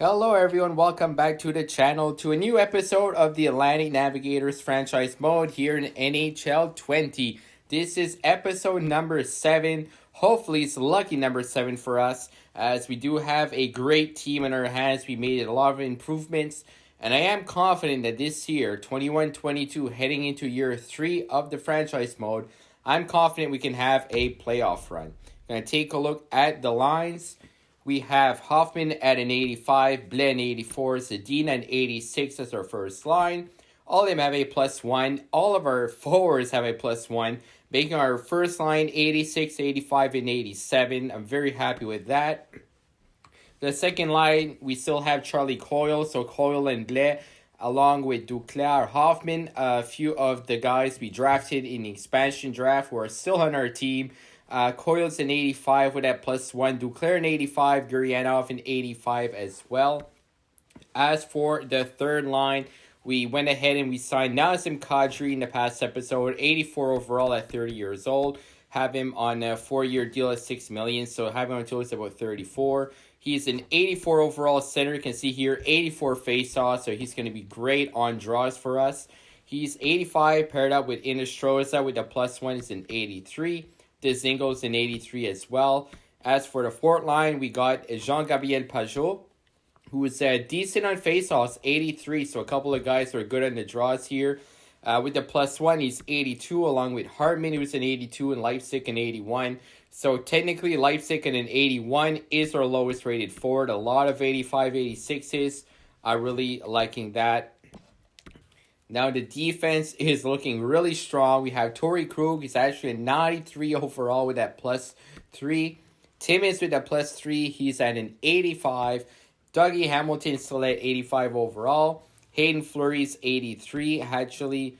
Hello, everyone. Welcome back to the channel to a new episode of the Atlantic Navigators franchise mode here in NHL 20. This is episode number 7. Hopefully, it's lucky number 7 for us, as we do have a great team in our hands. We made a lot of improvements, and I am confident that this year, 21-22, heading into year 3 of the franchise mode, I'm confident we can have a playoff run. Going to take a look at the lines. We have Hoffman at an 85, Blais an 84, Zadina an 86 as our first line. All of them have a +1. All of our forwards have a +1, making our first line 86, 85, and 87. I'm very happy with that. The second line, we still have Charlie Coyle, so Coyle and Blais, along with Duclair, Hoffman, a few of the guys we drafted in the expansion draft who are still on our team. Coyle's an 85 with that +1. Duclair an 85. Gurianov an 85 as well. As for the third line, we went ahead and we signed Nazem Kadri in the past episode. 84 overall at 30 years old. Have him on a 4-year deal at $6 million. So have him until he's about 34. He's an 84 overall center. You can see here 84 faceoffs. So he's going to be great on draws for us. He's 85 paired up with Inestroza with the +1 is an 83. Dzingos in 83 as well. As for the fourth line, we got Jean-Gabriel Pajot, who is decent on faceoffs, 83. So a couple of guys who are good on the draws here. With the +1, he's 82, along with Hartman, who's an 82, and Leipzig an 81. So technically, Leipzig at an 81 is our lowest rated forward. A lot of 85, 86s. I'm really liking that. Now the defense is looking really strong. We have Torrey Krug. He's actually a 93 overall with that +3. Timmins with that +3. He's at an 85. Dougie Hamilton still at 85 overall. Hayden Fleury's 83. Actually,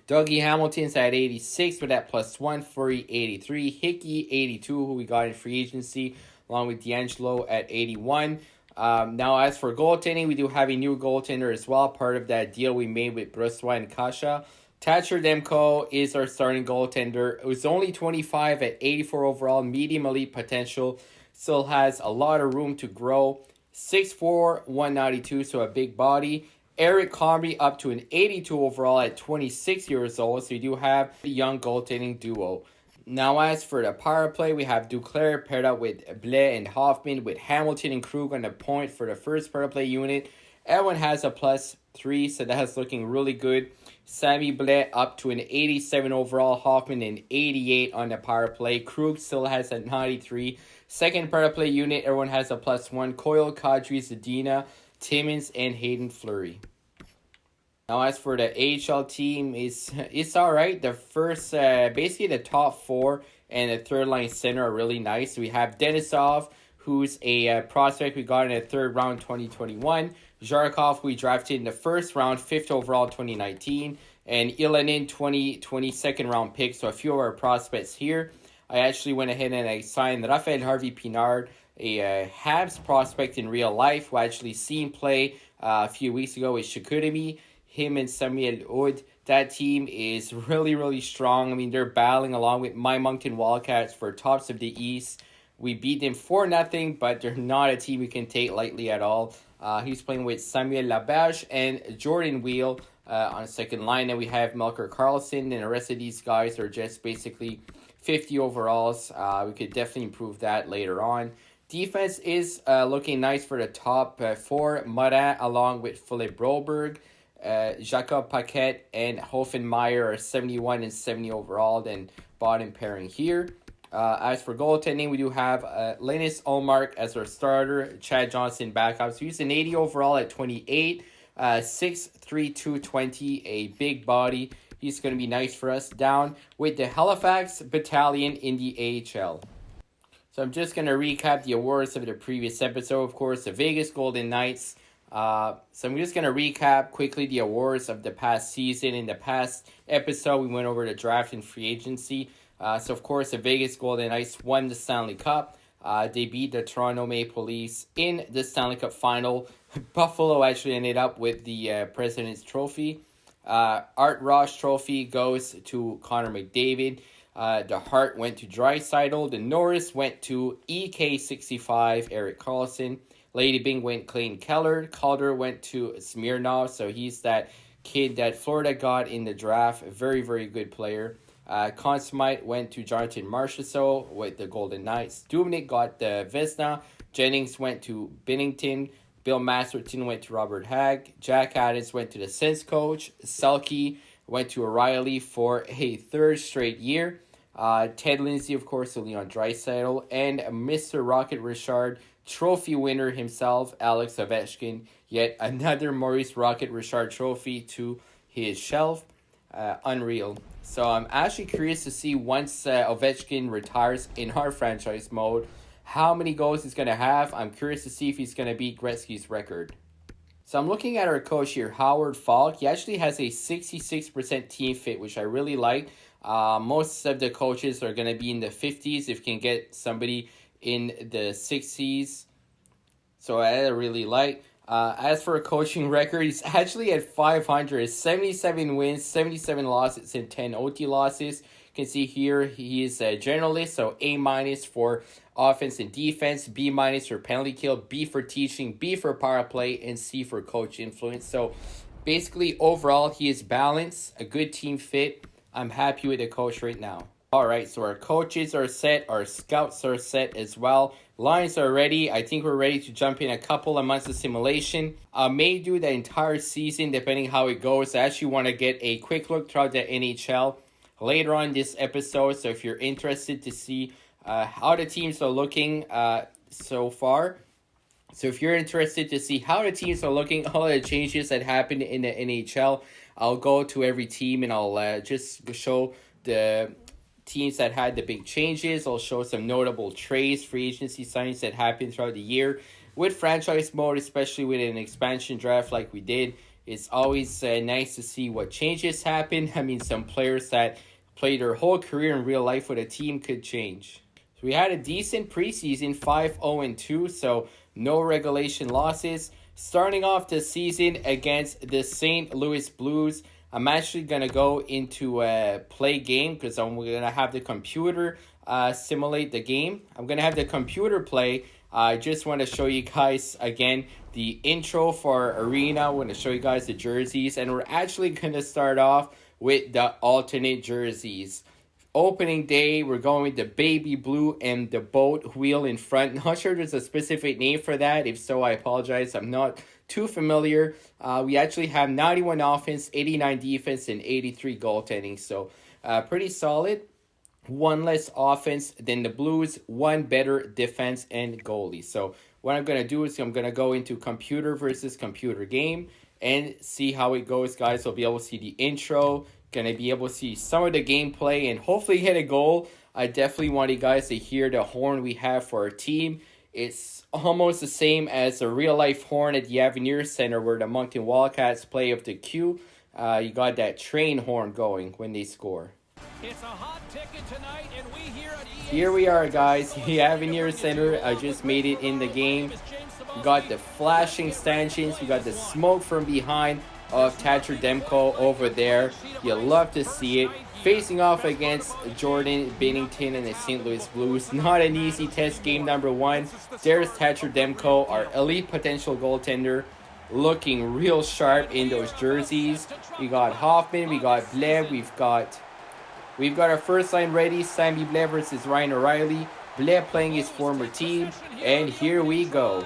Dougie Hamilton's at 86 with that +1. Fleury 83. Hickey 82, who we got in free agency, along with D'Angelo at 81. Now, as for goaltending, we do have a new goaltender as well, part of that deal we made with Brossoit and Kasha. Thatcher Demko is our starting goaltender. It was only 25 at 84 overall, medium elite potential. Still has a lot of room to grow. 6'4", 192, so a big body. Eric Comrie up to an 82 overall at 26 years old, so you do have a young goaltending duo. Now, as for the power play, we have Duclair paired up with Blais and Hoffman, with Hamilton and Krug on the point for the first power play unit. Everyone has a +3, so that's looking really good. Sammy Blais up to an 87 overall, Hoffman an 88 on the power play. Krug still has a 93. Second power play unit, everyone has a +1. Coyle, Kadri, Zadina, Timmins, and Hayden Fleury. Now, as for the AHL team, it's all right. The first, basically the top 4 and the third line center are really nice. We have Denisov, who's a prospect we got in the third round 2021. Zharkov, we drafted in the first round, 5th overall 2019. And Ilanin, 22nd round pick. So a few of our prospects here. I actually went ahead and I signed Raphael Harvey Pinard, a Habs prospect in real life, who I actually seen play a few weeks ago with Chicoutimi. Him and Samuel Hood, that team is really, really strong. I mean, they're battling along with my Moncton Wildcats for tops of the East. We beat them 4-0, but they're not a team we can take lightly at all. He's playing with Samuel Laberge and Jordan Wheel on the second line. And we have Melker Carlson, and the rest of these guys are just basically 50 overalls. We could definitely improve that later on. Defense is looking nice for the top 4. Morin along with Philip Broberg. Jacob Paquette and Hoffenmeyer are 71 and 70 overall, then bottom pairing here. As for goaltending, we do have Linus Ullmark as our starter, Chad Johnson backup. So he's an 80 overall at 28, 6'3", 220, a big body. He's going to be nice for us down with the Halifax Battalion in the AHL. So I'm just going to recap the awards of the previous episode. Of course, the Vegas Golden Knights. So I'm just going to recap quickly the awards of the past season. In the past episode, we went over the draft and free agency. So, of course, the Vegas Golden Knights won the Stanley Cup. They beat the Toronto Maple Leafs in the Stanley Cup final. Buffalo actually ended up with the President's Trophy. Art Ross Trophy goes to Connor McDavid. The Hart went to Draisaitl. The Norris went to EK65, Erik Karlsson. Lady Bing went Clayton Keller. Calder went to Smirnov. So he's that kid that Florida got in the draft. A very, very good player. Conn Smythe went to Jonathan Marchessault with the Golden Knights. Dubnyk got the Vesna. Jennings went to Bennington. Bill Masterton went to Robert Hagg. Jack Adams went to the Sens coach. Selke went to O'Reilly for a third straight year. Ted Lindsay, of course, to Leon Draisaitl. And Mr. Rocket Richard, trophy winner himself, Alex Ovechkin. Yet another Maurice Rocket Richard trophy to his shelf. Unreal. So I'm actually curious to see once Ovechkin retires in our franchise mode, how many goals he's going to have. I'm curious to see if he's going to beat Gretzky's record. So I'm looking at our coach here, Howard Falk. He actually has a 66% team fit, which I really like. Most of the coaches are going to be in the 50s if you can get somebody in the 60s. So I really like. As for a coaching record, he's actually at 500, 77 wins, 77 losses, and 10 OT losses. You can see here he is a generalist, so A- for offense and defense, B- for penalty kill, B for teaching, B for power play, and C for coach influence. So basically, overall, he is balanced, a good team fit. I'm happy with the coach right now. All right, so our coaches are set, our scouts are set as well. Lines are ready. I think we're ready to jump in a couple of months of simulation. I may do the entire season depending how it goes. I actually want to get a quick look throughout the NHL later on this episode. So if you're interested to see how the teams are looking so far. So if you're interested to see how the teams are looking, all the changes that happened in the NHL, I'll go to every team and I'll just show the teams that had the big changes. I'll show some notable trades, free agency signings that happened throughout the year. With franchise mode, especially with an expansion draft like we did, it's always nice to see what changes happen. I mean, some players that played their whole career in real life with a team could change. So we had a decent preseason, 5-0-2, so no regulation losses. Starting off the season against the St. Louis Blues, I'm actually going to go into a play game because I'm going to have the computer simulate the game. I'm going to have the computer play. I just want to show you guys, again, the intro for our arena. I want to show you guys the jerseys. And we're actually going to start off with the alternate jerseys. Opening day, we're going with the baby blue and the boat wheel in front. Not sure there's a specific name for that. If so, I apologize. I'm not too familiar. We actually have 91 offense, 89 defense, and 83 goaltending. So pretty solid. One less offense than the Blues, one better defense and goalie. So what I'm going to do is I'm going to go into computer versus computer game and see how it goes, guys. I'll be able to see the intro, going to be able to see some of the gameplay and hopefully hit a goal. I definitely want you guys to hear the horn we have for our team. It's almost the same as the real-life horn at the Avenir Center where the Moncton Wildcats play of the Q. You got that train horn going when they score. It's a hot ticket tonight, and here we are, guys. The Avenir Center. I just made it in the game. We got the flashing stanchions. We got the smoke from behind of Thatcher Demko over there. You love to see it. Facing off against Jordan Binnington and the St. Louis Blues. Not an easy test, game number one. There's Thatcher Demko, our elite potential goaltender, looking real sharp in those jerseys. We got Hoffman, we got Blais, we've got our first line ready. Sammy Blais versus Ryan O'Reilly. Blais playing his former team, and here we go.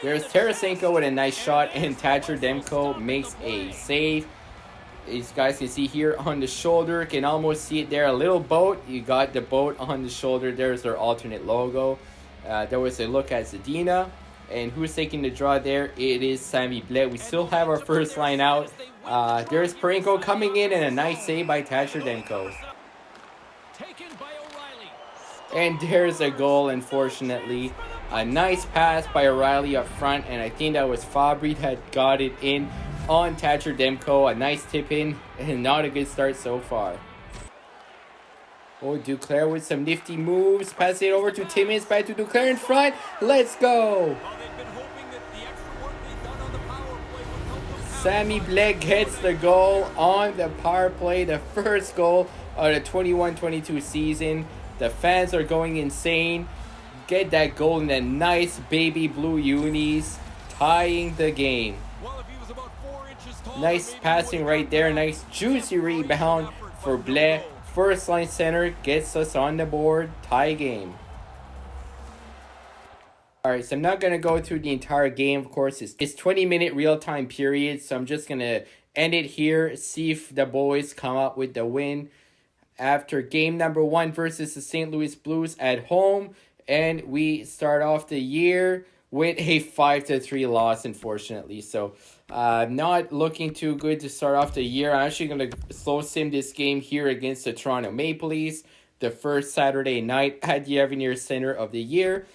There's Tarasenko with a nice shot, and Thatcher Demko makes a save. As you guys can see here on the shoulder, can almost see it there. A little boat. You got the boat on the shoulder. There's their alternate logo. There was a look at Zadina. And who's taking the draw there? It is Sammy Blais. We still have our first line out. There's Parenko coming in, and a nice save by Thatcher Demko. And there's a goal, unfortunately. A nice pass by O'Reilly up front, and I think that was Fabry that got it in on Thatcher Demko. A nice tip in, and not a good start so far. Oh, Duclair with some nifty moves. Pass it over to Timmins, back to Duclair in front. Let's go! Sammy Blais gets the goal on the power play, the first goal of the 21-22 season. The fans are going insane. get that goal in a nice baby blue unis, tying the game. Nice passing right there. Nice juicy rebound for Blais. First line center gets us on the board. Tie game. Alright, so I'm not going to go through the entire game. Of course, it's 20-minute real-time period. So I'm just going to end it here. See if the boys come up with the win. After game number 1 versus the St. Louis Blues at home. And we start off the year with a 5-3 loss, unfortunately. So, not looking too good to start off the year. I'm actually going to slow sim this game here against the Toronto Maple Leafs. The first Saturday night at the Avenir Center of the year.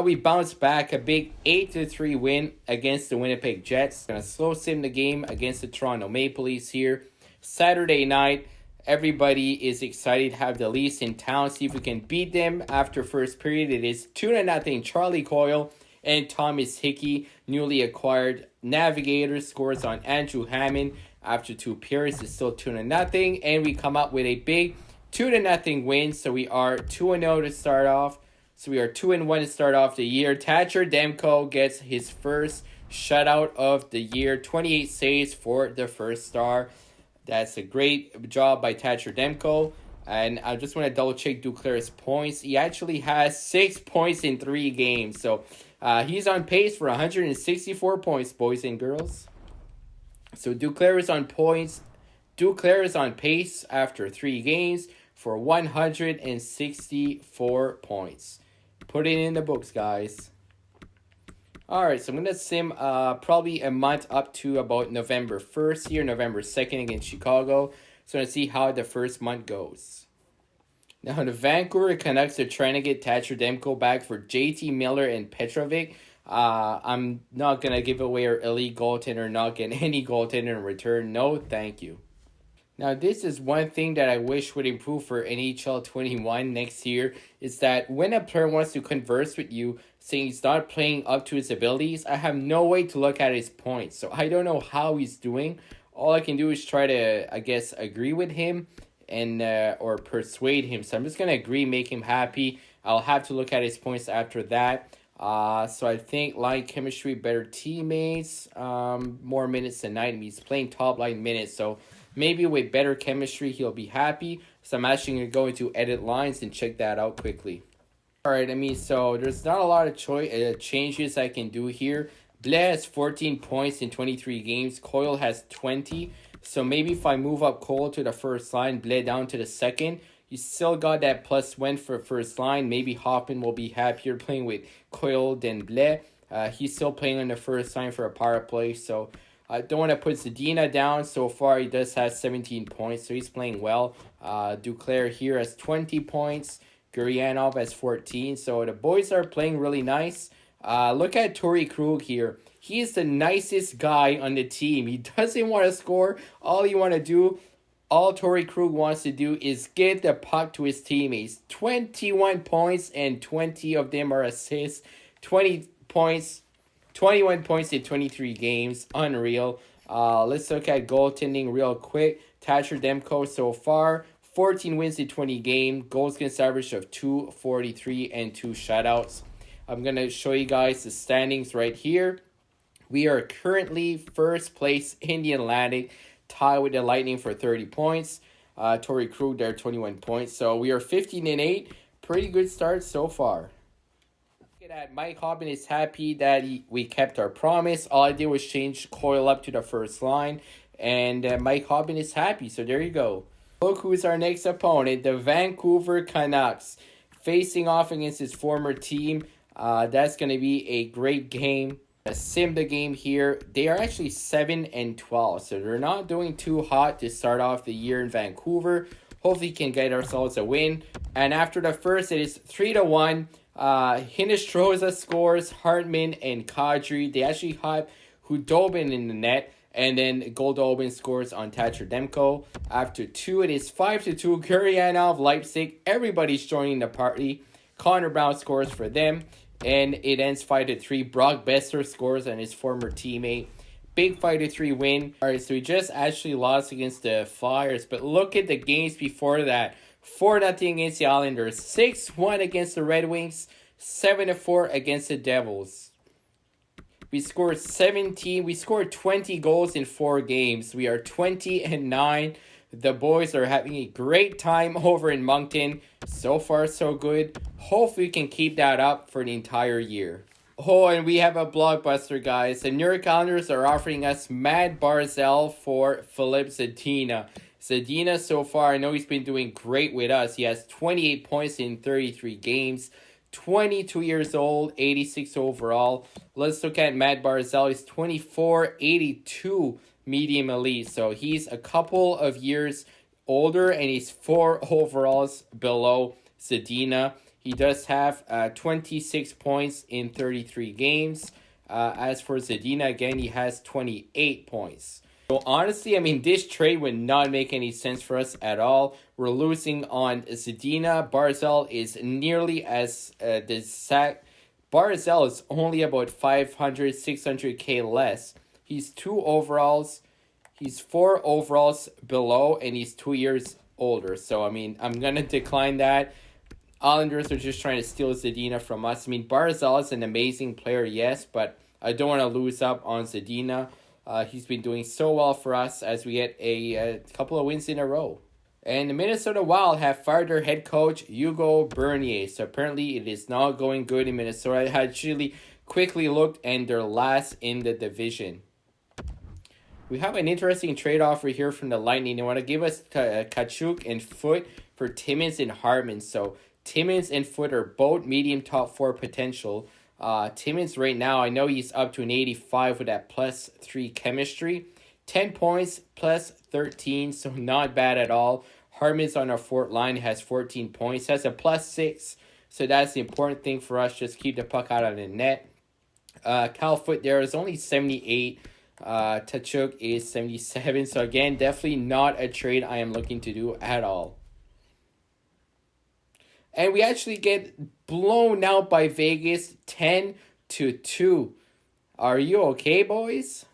We bounced back a big 8-3 win against the Winnipeg Jets. Going to slow sim the game against the Toronto Maple Leafs here. Saturday night. Everybody is excited to have the Leafs in town. See if we can beat them after first period. It is 2-0. Charlie Coyle and Thomas Hickey, newly acquired Navigators, scores on Andrew Hammond after 2 periods. It's still 2-0. And we come up with a big 2-0 win. So we are 2-0 to start off. So we are 2-1 to start off the year. Thatcher Demko gets his first shutout of the year. 28 saves for the first star. That's a great job by Thatcher Demko. And I just want to double check Duclair's points. He actually has 6 points in 3 games. So he's on pace for 164 points, boys and girls. So Duclair is on points. Duclair is on pace after 3 games for 164 points. Put it in the books, guys. Alright, so I'm going to sim probably a month up to about November 1st here, November 2nd against Chicago. So I'm going to see how the first month goes. Now, the Vancouver Canucks are trying to get Thatcher Demko back for JT Miller and Petrovic. I'm not going to give away our elite goaltender, not get any goaltender in return. No, thank you. Now, this is one thing that I wish would improve for NHL 21 next year, is that when a player wants to converse with you, saying he's not playing up to his abilities, I have no way to look at his points. So I don't know how he's doing. All I can do is try to, I guess, agree with him and or persuade him. So I'm just going to agree, make him happy. I'll have to look at his points after that. So I think line chemistry, better teammates, more minutes tonight. And he's playing top line minutes, so maybe with better chemistry, he'll be happy. So I'm actually going to go into edit lines and check that out quickly. Alright, so there's not a lot of changes I can do here. Blais has 14 points in 23 games. Coyle has 20. So maybe if I move up Coyle to the first line, Blais down to the second, you still got that +1 for first line. Maybe Hoffman will be happier playing with Coyle than Blais. He's still playing on the first line for a power play, so I don't want to put Zadina down. So far, he does have 17 points, so he's playing well. Duclair here has 20 points. Guryanov has 14. So the boys are playing really nice. Look at Torrey Krug here. He is the nicest guy on the team. He doesn't want to score. All Torrey Krug wants to do is get the puck to his teammates. 21 points and 20 of them are assists. 21 points in 23 games. Unreal. Let's look at goaltending real quick. Thatcher Demko so far, 14 wins in 20 games. Goals against average of .243 and 2 shutouts. I'm going to show you guys the standings right here. We are currently first place in the Atlantic, tied with the Lightning for 30 points. Torrey Krug there, 21 points. So we are 15-8. Pretty good start so far. Look at that. Mike Hobbin is happy that we kept our promise. All I did was change Coyle up to the first line. And Mike Hobbin is happy. So there you go. Look who's our next opponent. The Vancouver Canucks. Facing off against his former team. That's going to be a great game. Sim the game here. They are actually 7-12, so they're not doing too hot to start off the year in Vancouver. Hopefully, can get ourselves a win. And after the first, it is 3-1. Hinestroza scores, Hartman and Kadri. They actually have Hudobin in the net, and then Goldobin scores on Thatcher Demko. After 2, it is 5-2. Guryanov, Leipzig. Everybody's joining the party. Connor Brown scores for them. And it ends 5-3. Brock Besser scores on his former teammate. Big 5-3 win. Alright, so we just actually lost against the Flyers. But look at the games before that. 4-0 against the Islanders. 6-1 against the Red Wings. 7-4 against the Devils. We scored 20 goals in 4 games. We are 20-9. The boys are having a great time over in Moncton. So far, so good. Hopefully, we can keep that up for the entire year. Oh, and we have a blockbuster, guys. The New York Islanders are offering us Matt Barzal for Philip Zadina. Zadina, so far, I know he's been doing great with us. He has 28 points in 33 games. 22 years old, 86 overall. Let's look at Matt Barzal. He's 24, 82 medium elite. So he's a couple of years older, and he's 4 overalls below Zadina. He does have 26 points in 33 games. As for Zadina, again, he has 28 points. So honestly, I mean, this trade would not make any sense for us at all. We're losing on Zadina. Barzal is nearly as Barzal is only about 500, 600K less. He's 2 overalls. He's 4 overalls below, and he's 2 years older. So, I mean, I'm going to decline that. Islanders are just trying to steal Zadina from us. I mean, Barzal is an amazing player, yes, but I don't want to lose up on Zadina. He's been doing so well for us as we get a couple of wins in a row. And the Minnesota Wild have fired their head coach, Hugo Bernier. So apparently it is not going good in Minnesota. I actually quickly looked, and they're last in the division. We have an interesting trade offer here from the Lightning. They want to give us Tkachuk and Foote for Timmins and Hartman. So Timmins and Foote are both medium top 4 potential. Timmins right now, I know he's up to an 85 with that +3 chemistry. 10 points, +13, so not bad at all. Hartman's on our 4th line, has 14 points, has a +6. So that's the important thing for us, just keep the puck out of the net. Cal Foote there is only 78. Tkachuk is 77. So again, definitely not a trade I am looking to do at all. And we actually get blown out by Vegas 10-2. Are you okay, boys?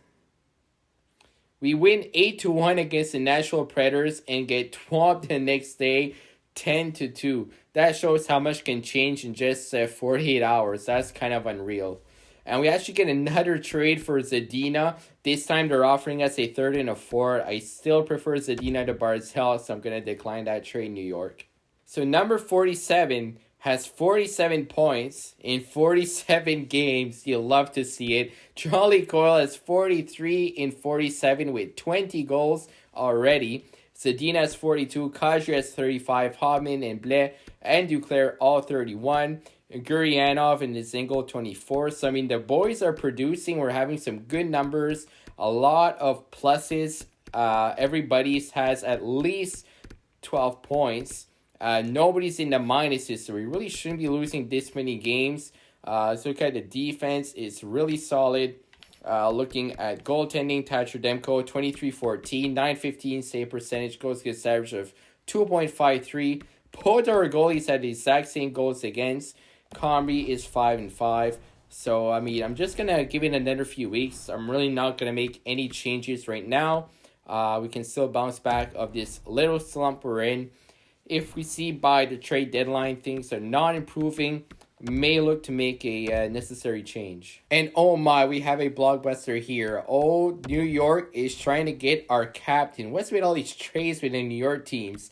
We win 8-1 against the Nashville Predators and get swamped the next day 10-2. That shows how much can change in just 48 hours. That's kind of unreal. And we actually get another trade for Zadina. This time they're offering us a 3rd and a 4th. I still prefer Zadina to Barzal, so I'm going to decline that trade, New York. So number 47 has 47 points in 47 games. You'll love to see it. Charlie Coyle has 43 in 47 with 20 goals already. Zadina has 42. Kadri has 35. Hoffman and Blais and Duclair all 31. Guryanov and Dzingel 24. So, I mean, the boys are producing. We're having some good numbers. A lot of pluses. Everybody has at least 12 points. Nobody's in the minuses, so we really shouldn't be losing this many games. Let's look at the defense. It's really solid. Looking at goaltending, Thatcher Demko, 23-14, 915 save percentage, goals against average of 2.53. Both our goalies had the exact same goals against. Comrie is 5-5. So, I mean, I'm just going to give it another few weeks. I'm really not going to make any changes right now. We can still bounce back of this little slump we're in. If we see by the trade deadline things are not improving, may look to make a necessary change. And oh my, we have a blockbuster here. Oh, New York is trying to get our captain. What's with all these trades with the New York teams?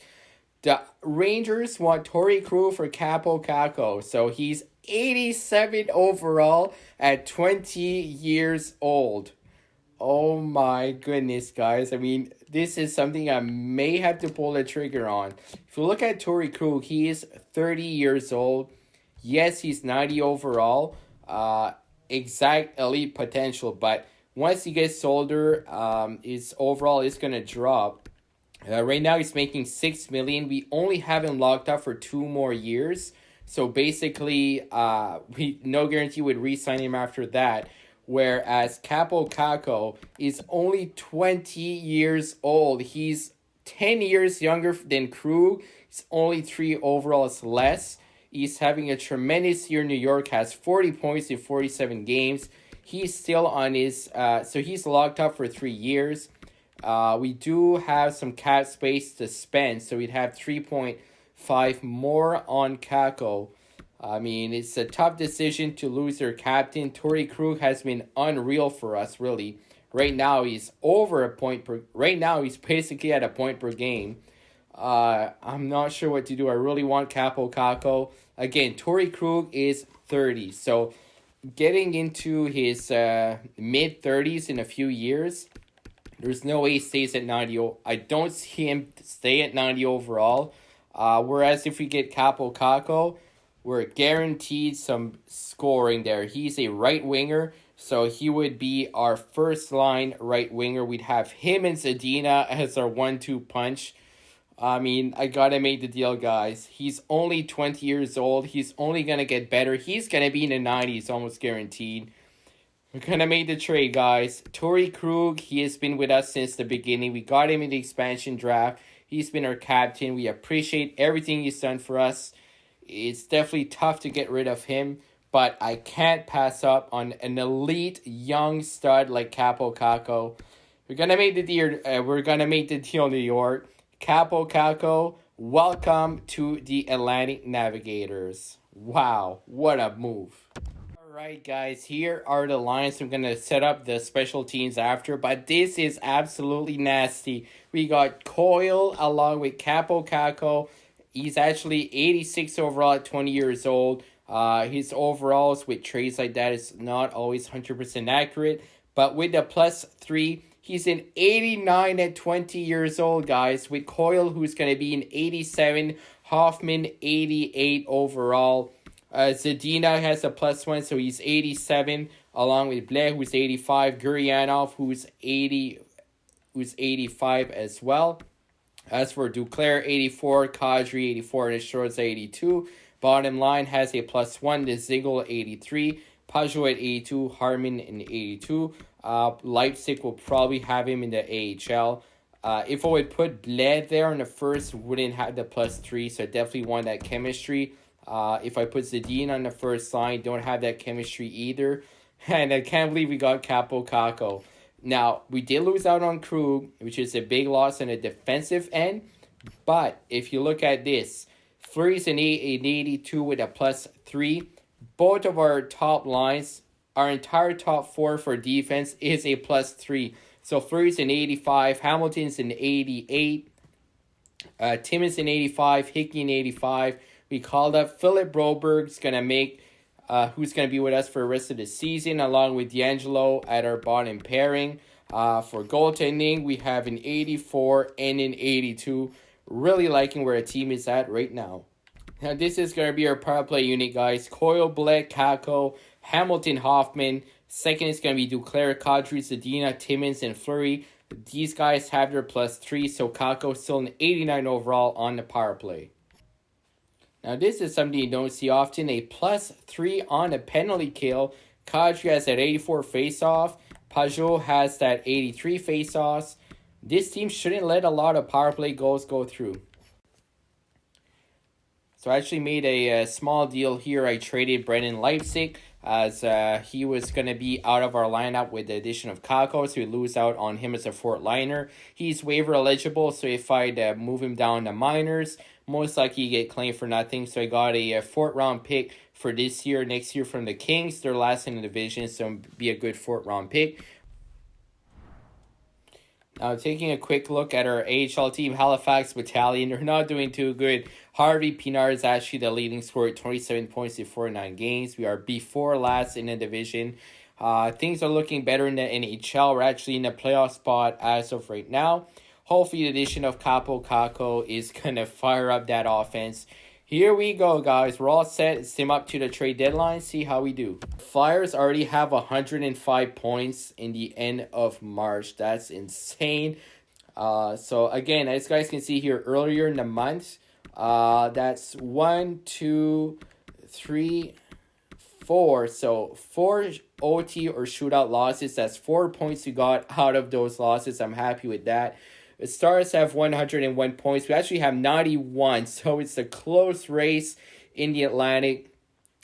The Rangers want Torrey Krug for Capo Caco. So he's 87 overall at 20 years old. Oh my goodness, guys. I mean, this is something I may have to pull the trigger on. If you look at Torrey Krug, he is 30 years old. Yes, he's 90 overall. Exact elite potential. But once he gets older, his overall is going to drop. Right now, he's making $6 million. We only have him locked up for 2 more years. So basically, we no guarantee would re-sign him after that. Whereas Capo Caco is only 20 years old. He's 10 years younger than Krug. He's only 3 overalls less. He's having a tremendous year in New York. Has 40 points in 47 games. He's still on his... so he's locked up for 3 years. We do have some cap space to spend. So we'd have 3.5 more on Caco. I mean, it's a tough decision to lose their captain. Torrey Krug has been unreal for us, really. Right now, he's over a point per. Right now, he's basically at a point per game. I'm not sure what to do. I really want Capo Caco. Again, Torrey Krug is 30, so getting into his mid 30s in a few years, there's no way he stays at 90. I don't see him stay at 90 overall. Whereas if we get Capo Caco, we're guaranteed some scoring there. He's a right winger, so he would be our first line right winger. We'd have him and Zadina as our 1-2 punch. I mean, I gotta make the deal, guys. He's only 20 years old. He's only gonna get better. He's gonna be in the 90s, almost guaranteed. We're gonna make the trade, guys. Torrey Krug, he has been with us since the beginning. We got him in the expansion draft. He's been our captain. We appreciate everything he's done for us. It's definitely tough to get rid of him, but I can't pass up on an elite young stud like Capo Caco. We're gonna make the deal. We're gonna make the deal, New York. Capo Caco, welcome to the Atlantic Navigators. Wow, what a move. Alright guys, here are the lines. I'm going to set up the special teams after, but this is absolutely nasty. We got Coyle along with Capo Caco. He's actually 86 overall at 20 years old. His overalls with trades like that is not always 100% accurate, but with the +3, he's an 89 at 20 years old, guys, with Coyle, who's going to be an 87, Hoffman 88 overall. Zadina has a +1, so he's 87, along with Blais, who's 85, Guryanov, who's 85 as well. As for Duclair, 84, Kadri, 84, and Shorts, 82. Bottom line has a +1, the Ziegel, 83, Pajot at 82, Harman in 82. Leipzig will probably have him in the AHL. If I would put Bled there on the first, wouldn't have the +3, so definitely want that chemistry. If I put Zadine on the first line, don't have that chemistry either. And I can't believe we got Capo Caco. Now, we did lose out on Krug, which is a big loss on the defensive end. But if you look at this, Fleury's an 82 with a +3. Both of our top lines, our entire top four for defense is a +3. So Fleury's an 85, Hamilton's an 88, Timmins an 85, Hickey an 85. We called up Philip Broberg's gonna make, who's gonna be with us for the rest of the season, along with D'Angelo at our bottom pairing. For goaltending, we have an 84 and an 82. Really liking where the team is at right now. Now this is gonna be our power play unit, guys. Coyle, Black, Caco, Hamilton, Hoffman. Second is gonna be Duclair, Kadri, Zadina, Timmins, and Fleury. These guys have their +3, so Caco still an 89 overall on the power play. Now, this is something you don't see often. A +3 on a penalty kill. Kadri has that 84 face-off. Pajot has that 83 face-offs. This team shouldn't let a lot of power play goals go through. So I actually made a small deal here. I traded Brendan Leipzig as he was going to be out of our lineup with the addition of Kako, so we lose out on him as a fourth liner. He's waiver eligible, so if I move him down to minors, most likely get claimed for nothing. So I got a fourth round pick for this year, next year from the Kings. They're last in the division, so it'll be a good fourth round pick. Now, taking a quick look at our AHL team, Halifax Battalion, they're not doing too good. Harvey Pinar is actually the leading scorer at 27 points in 49 games. We are before last in the division. Things are looking better in the NHL. We're actually in the playoff spot as of right now. Hopefully, the addition of Capo Caco is going to fire up that offense. Here we go, guys. We're all set. Sim up to the trade deadline. See how we do. Flyers already have 105 points in the end of March. That's insane. So, again, as you guys can see here, earlier in the month, that's 1, 2, 3, 4. So, 4 OT or shootout losses. That's 4 points you got out of those losses. I'm happy with that. The Stars have 101 points. We actually have 91, so it's a close race in the Atlantic.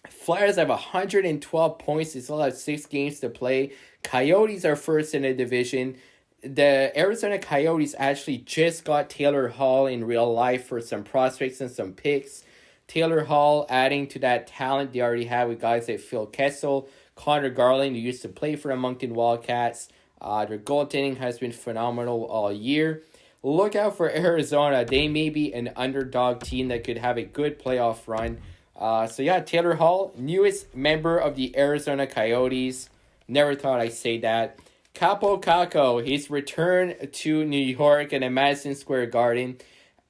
Flyers have 112 points. They still have 6 games to play. Coyotes are first in the division. The Arizona Coyotes actually just got Taylor Hall in real life for some prospects and some picks. Taylor Hall adding to that talent they already have with guys like Phil Kessel, Connor Garland, who used to play for the Moncton Wildcats. Their goaltending has been phenomenal all year. Look out for Arizona. They may be an underdog team that could have a good playoff run. So yeah, Taylor Hall, newest member of the Arizona Coyotes. Never thought I'd say that. Capo Caco, his return to New York and the Madison Square Garden.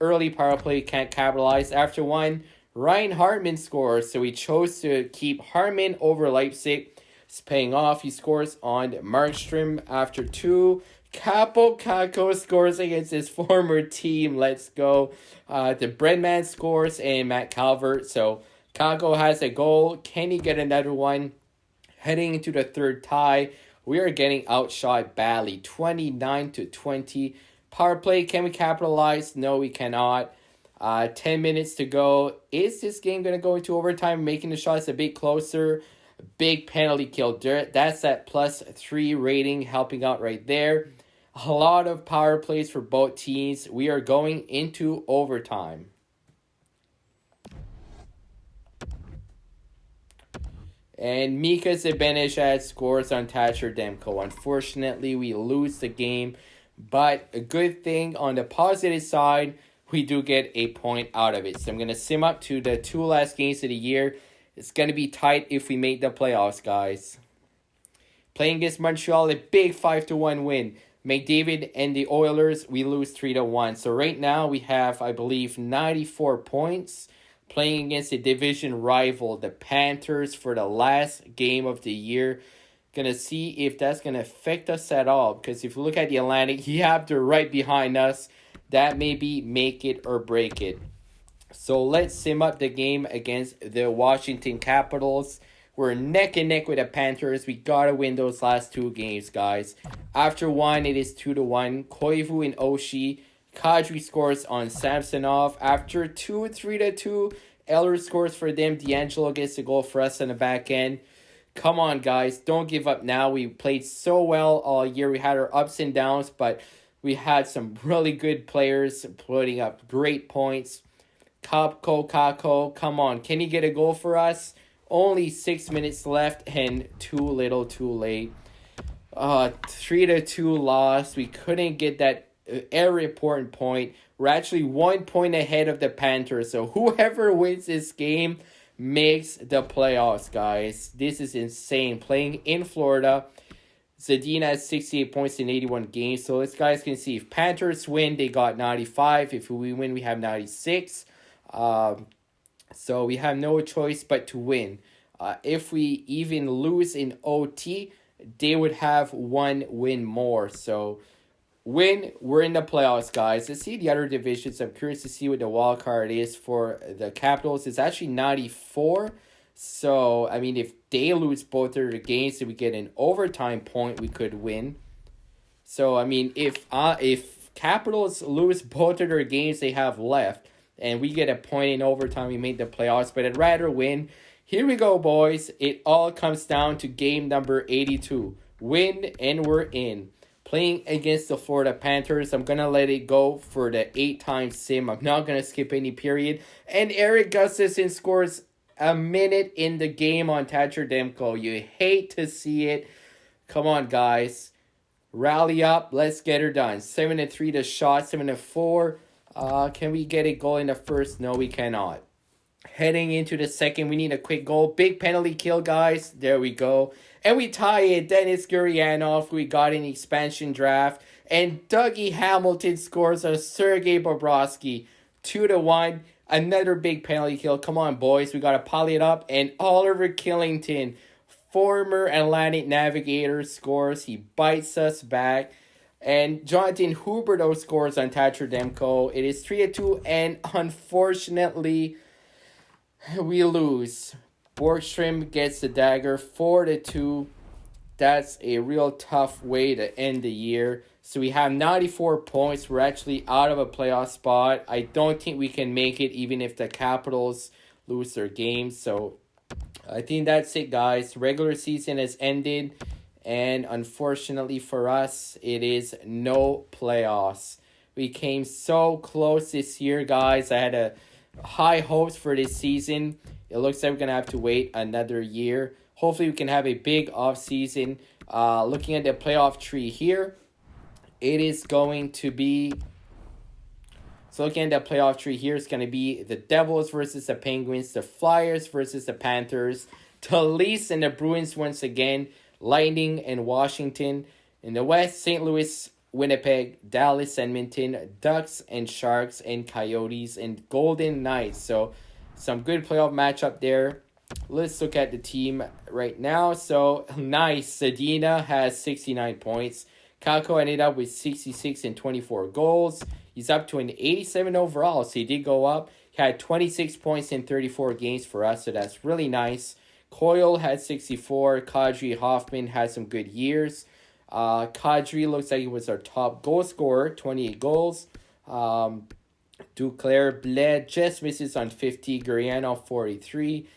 Early power play can't capitalize. After one, Ryan Hartman scores, so he chose to keep Hartman over Leipzig. It's paying off. He scores on Markstrom after two. Capo Caco scores against his former team. Let's go. The Breadman scores and Matt Calvert. So Caco has a goal. Can he get another one? Heading into the third tie, we are getting outshot badly. 29-20. Power play, can we capitalize? No, we cannot. 10 minutes to go. Is this game going to go into overtime, making the shots a bit closer? Big penalty kill. That's that +3 rating helping out right there. A lot of power plays for both teams. We are going into overtime. And Mika Zibanejad scores on Thatcher Demko. Unfortunately, we lose the game. But a good thing on the positive side, we do get a point out of it. So I'm going to sim up to the two last games of the year. It's going to be tight if we make the playoffs, guys. Playing against Montreal, a big 5-1 win. McDavid and the Oilers, we lose 3-1. So right now we have, I believe, 94 points. Playing against a division rival, the Panthers, for the last game of the year. Gonna see if that's gonna affect us at all. Because if you look at the Atlantic, you have to right behind us. That may be make it or break it. So let's sim up the game against the Washington Capitals. We're neck and neck with the Panthers. We gotta win those last two games, guys. After one, it is 2-1. Koivu and Oshie. Kadri scores on Samsonov. After 3-2, Eller scores for them. D'Angelo gets the goal for us on the back end. Come on, guys. Don't give up now. We played so well all year. We had our ups and downs, but we had some really good players putting up great points. Kako, come on. Can he get a goal for us? Only 6 minutes left and too little too late. 3-2 loss. We couldn't get that every important point. We're actually 1 point ahead of the Panthers. So whoever wins this game makes the playoffs, guys. This is insane. Playing in Florida. Zadina has 68 points in 81 games. So as guys can see, if Panthers win, they got 95. If we win, we have 96. So we have no choice but to win. If we even lose in OT, they would have one win more. So win, we're in the playoffs, guys. Let's see the other divisions. I'm curious to see what the wild card is for the Capitals. It's actually 94. So, I mean, if they lose both of their games and we get an overtime point, we could win. So, I mean, if Capitals lose both of their games they have left and we get a point in overtime, we made the playoffs. But I'd rather win. Here we go, boys. It all comes down to game number 82. Win and we're in. Playing against the Florida Panthers. I'm going to let it go for the 8-time sim. I'm not going to skip any period. And Eric Gustafsson scores a minute in the game on Thatcher Demko. You hate to see it. Come on, guys. Rally up. Let's get her done. 7-3 to shot. 7-4. Can we get a goal in the first? No, we cannot. Heading into the second, we need a quick goal. Big penalty kill, guys. There we go. And we tie it. Dennis Gurianov, we got an expansion draft. And Dougie Hamilton scores a Sergei Bobrovsky. 2-1. Another big penalty kill. Come on, boys. We got to poly it up. And Oliver Killington, former Atlantic Navigators, scores. He bites us back. And Jonathan Huberdeau scores on Thatcher Demko. It is 3-2. And unfortunately, we lose. Borgstrom gets the dagger, 4-2. That's a real tough way to end the year. So we have 94 points. We're actually out of a playoff spot. I don't think we can make it even if the Capitals lose their games. So I think that's it, guys. Regular season has ended. And unfortunately for us, it is no playoffs. We came so close this year, guys. I had a high hopes for this season. It looks like we're going to have to wait another year. Hopefully, we can have a big off season. Looking at the playoff tree here, it is going to be. So looking at the playoff tree here, it's going to be the Devils versus the Penguins, the Flyers versus the Panthers, the Leafs and the Bruins once again, Lightning and Washington. In the West, St. Louis, Winnipeg, Dallas, Edmonton, Ducks and Sharks and Coyotes and Golden Knights. So some good playoff matchup there. Let's look at the team right now. So nice. Sedina has 69 points. Kako ended up with 66 and 24 goals. He's up to an 87 overall, so he did go up. He had 26 points in 34 games for us, so that's really nice. Coyle had 64. Kadri Hoffman had some good years. Kadri looks like he was our top goal scorer, 28 goals. Duclair Bled just misses on 50. Guriano 43.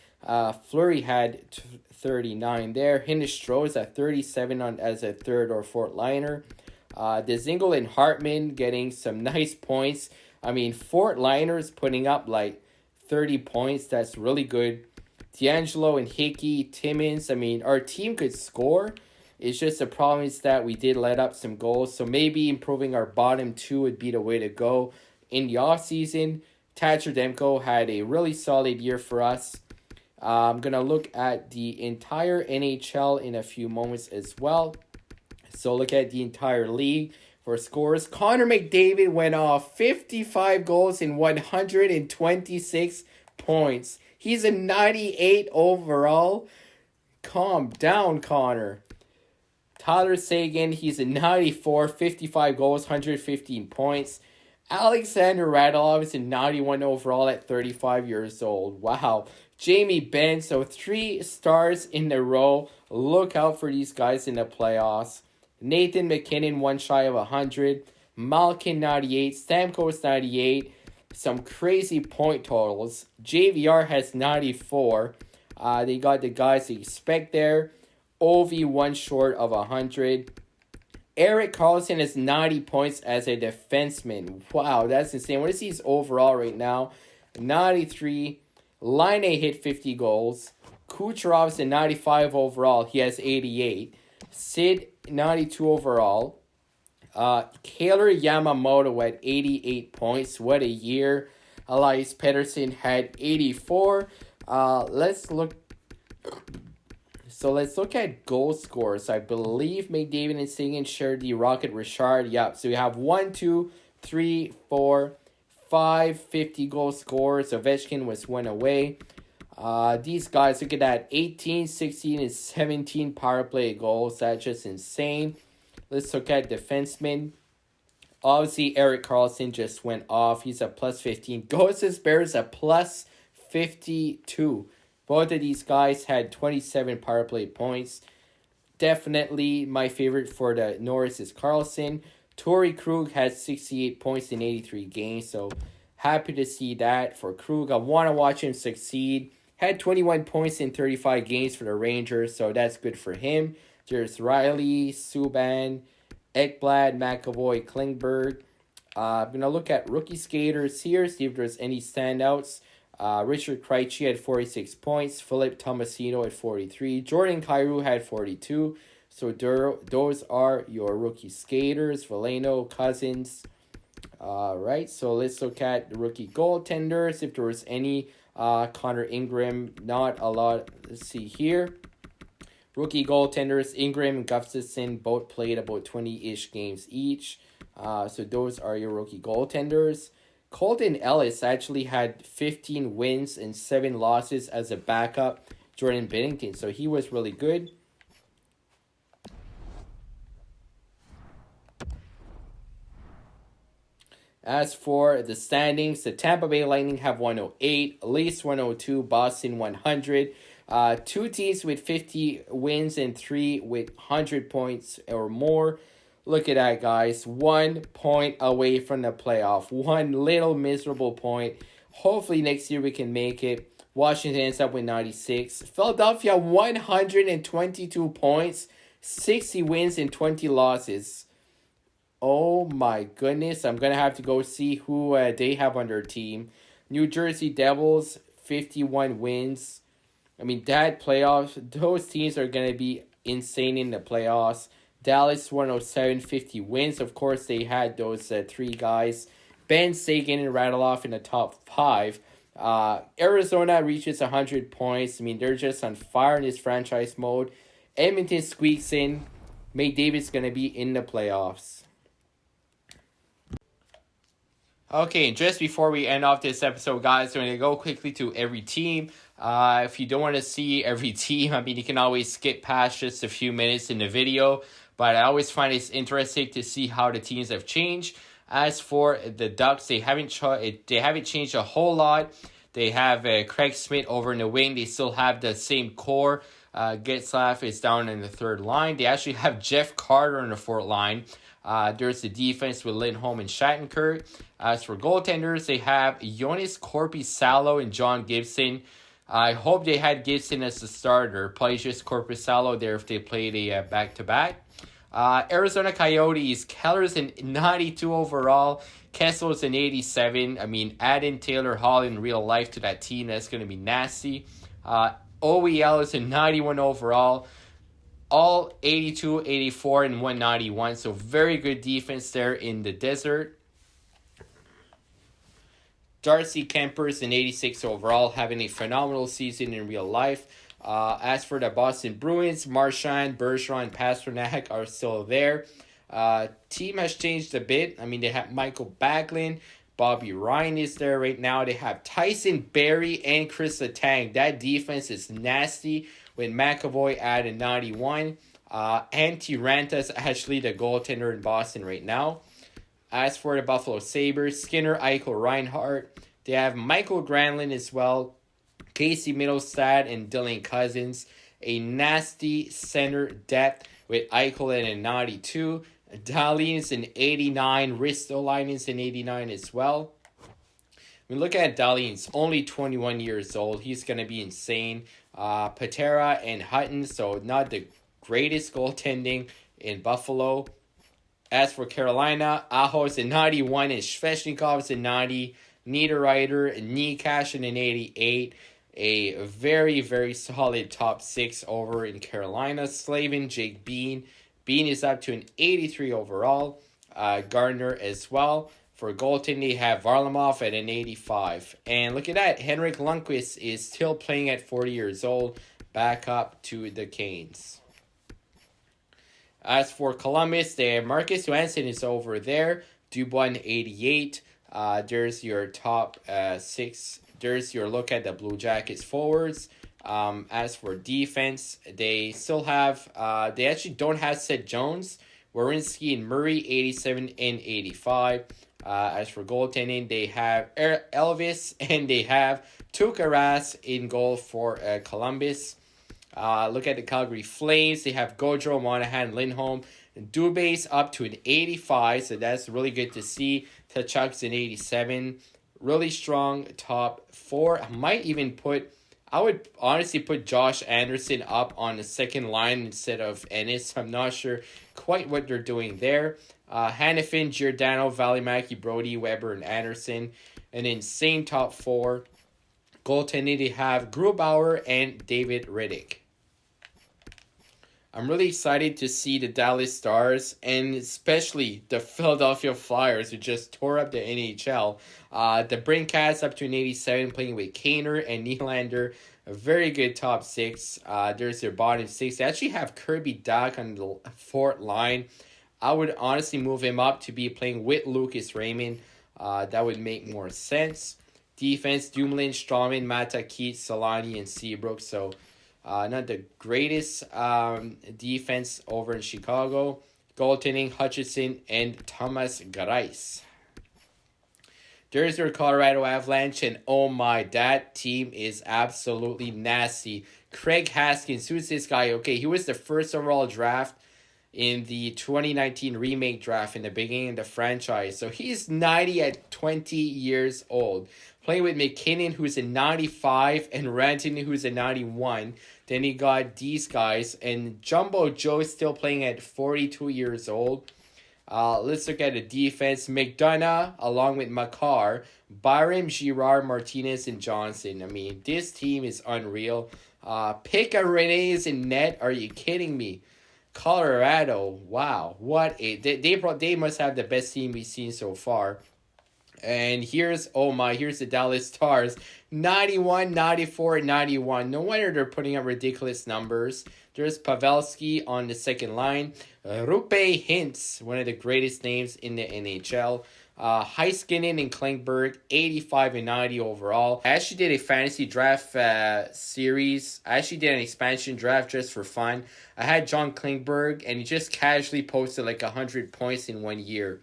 Fleury had 39 there. Hinestro's at 37 on as a third or fourth liner. Dzingel and Hartman getting some nice points. I mean, fourth liners putting up like 30 points. That's really good. D'Angelo and Hickey, Timmins. I mean, our team could score. It's just the problem is that we did let up some goals. So maybe improving our bottom two would be the way to go in the offseason. Thatcher Demko had a really solid year for us. I'm going to look at the entire NHL in a few moments as well. So look at the entire league for scores. Connor McDavid went off 55 goals in 126 points. He's a 98 overall. Calm down, Connor. Tyler Seguin, he's a 94, 55 goals, 115 points. Alexander Radulov is a 91 overall at 35 years old. Wow. Jamie Benn, so 3 stars in a row. Look out for these guys in the playoffs. Nathan McKinnon, 1 shy of 100. Malkin, 98. Stamkos, 98. Some crazy point totals. JVR has 94. They got the guys you expect there. Ovi, 1 short of 100. Eric Carlson has 90 points as a defenseman. Wow, that's insane. What is his overall right now? 93. Line A hit 50 goals. Kucherov's a 95 overall. He has 88. Sid, 92 overall. Kaylor Yamamoto at 88 points. What a year. Elias Pettersson had 84. Let's look at goal scorers. I believe McDavid and Seguin shared the Rocket Richard. Yep. So we have 1, 2, 3, 4, 5 50 goal scorers. Ovechkin was 1 away. These guys, look at that. 18, 16, and 17 power play goals. That's just insane. Let's look at defensemen. Obviously, Eric Carlson just went off. He's a plus 15. Ghosts Bears a plus 52. Both of these guys had 27 power play points. Definitely my favorite for the Norris is Carlson. Torrey Krug has 68 points in 83 games. So happy to see that for Krug. I want to watch him succeed. Had 21 points in 35 games for the Rangers. So that's good for him. There's Riley, Subban, Ekblad, McAvoy, Klingberg. I'm going to look at rookie skaters here, see if there's any standouts. Richard Krejci had 46 points. Philip Tomasino at 43. Jordan Kyrou had 42. So those are your rookie skaters. Valeno, Cousins. Right, so let's look at the rookie goaltenders. If there was any, Connor Ingram, not a lot. Let's see here. Rookie goaltenders, Ingram and Gustafsson both played about 20-ish games each. So those are your rookie goaltenders. Colton Ellis actually had 15 wins and 7 losses as a backup. Jordan Binnington, so he was really good. As for the standings, the Tampa Bay Lightning have 108, Leafs 102, Boston 100. 2 teams with 50 wins and 3 with 100 points or more. Look at that, guys. 1 point away from the playoff. 1 little miserable point. Hopefully next year we can make it. Washington ends up with 96. Philadelphia 122 points, 60 wins and 20 losses. Oh my goodness. I'm going to have to go see who they have on their team. New Jersey Devils, 51 wins. I mean, that playoffs, those teams are going to be insane in the playoffs. Dallas 107, 50 wins. Of course, they had those three guys, Ben Sagan and Radulov in the top five. Arizona reaches 100 points. I mean, they're just on fire in this franchise mode. Edmonton squeaks in. McDavid's going to be in the playoffs. Okay, just before we end off this episode, guys, I'm going to go quickly to every team. If you don't want to see every team, I mean, you can always skip past just a few minutes in the video. But I always find it's interesting to see how the teams have changed. As for the Ducks, they haven't changed a whole lot. They have Craig Smith over in the wing. They still have the same core. Getzlaff is down in the third line. They actually have Jeff Carter in the fourth line. There's the defense with Lindholm and Shattenkirk. As for goaltenders, they have Jonas Korpisalo and John Gibson. I hope they had Gibson as the starter. Probably just Korpisalo there if they played a back-to-back. Arizona Coyotes, Keller's an 92 overall. Kessel's an 87. I mean, add in Taylor Hall in real life to that team. That's going to be nasty. OEL is a 91 overall. All 82, 84, and 191. So very good defense there in the desert. Darcy Kemper's an 86 overall, having a phenomenal season in real life. As for the Boston Bruins, Marchand, Bergeron, and Pasternak are still there. Team has changed a bit. I mean, they have Michael Backlund. Bobby Ryan is there right now. They have Tyson Barrie and Chris Letang. That defense is nasty with McAvoy at a 91. Antti Ranta is actually the goaltender in Boston right now. As for the Buffalo Sabres, Skinner, Eichel, Reinhart. They have Michael Granlund as well. Casey Middlestad and Dylan Cousins. A nasty center depth with Eichel at a 92. Dahlin's an 89. Ristolainen's an 89 as well. I mean, look at Dahlin's only 21 years old. He's going to be insane. Patera and Hutton, so not the greatest goaltending in Buffalo. As for Carolina, Aho's a 91 and Svechnikov's a 90. Niederreiter and Nikash an 88. A very, very solid top six over in Carolina. Slavin, Jake Bean. Bean is up to an 83 overall. Gardner as well. For goaltending, they have Varlamov at an 85. And look at that. Henrik Lundqvist is still playing at 40 years old. Back up to the Canes. As for Columbus, they have Marcus Johansson is over there. Dubois 88. There's your top six. There's your look at the Blue Jackets forwards. As for defense, they still have, they actually don't have Seth Jones, Werenski, and Murray, 87 and 85. As for goaltending, they have Elvis and they have Tuukka Rask in goal for Columbus. Look at the Calgary Flames. They have Gaudreau, Monahan, Lindholm. Dubé's up to an 85, so that's really good to see. Tkachuk's an 87. Really strong top four. I would honestly put Josh Anderson up on the second line instead of Ennis. I'm not sure quite what they're doing there. Hannafin, Giordano, Valimaki, Brody, Weber, and Anderson. An insane top four. Goaltending, they have Grubauer and David Riddick. I'm really excited to see the Dallas Stars and especially the Philadelphia Flyers who just tore up the NHL. The Brincats up to an 87 playing with Kaner and Nylander. A very good top six. There's their bottom six. They actually have Kirby Dach on the fourth line. I would honestly move him up to be playing with Lucas Raymond. That would make more sense. Defense, Dumoulin, Strawman, Mata, Keith, Solani, and Seabrook. So not the greatest defense over in Chicago. Goaltending, Hutchinson and Thomas Greiss. There's your Colorado Avalanche, and oh my, that team is absolutely nasty. Craig Haskins, who's this guy? Okay, he was the first overall draft in the 2019 remake draft in the beginning of the franchise. So he's 90 at 20 years old. Playing with McKinnon, who's a 95, and Rantanen, who's a 91. Then he got these guys, and Jumbo Joe is still playing at 42 years old. Let's look at the defense. McDonough, along with Makar, Byram, Girard, Martinez, and Johnson. I mean, this team is unreal. Pika Rene's in net. Are you kidding me? Colorado, wow, what a they must have the best team we've seen so far. And here's the Dallas Stars. 91, 94, 91. No wonder they're putting up ridiculous numbers. There's Pavelski on the second line. Rupe Hintz, one of the greatest names in the NHL. Heiskanen and Klingberg, 85 and 90 overall. I actually did a fantasy draft series. I actually did an expansion draft just for fun. I had John Klingberg, and he just casually posted like 100 points in 1 year.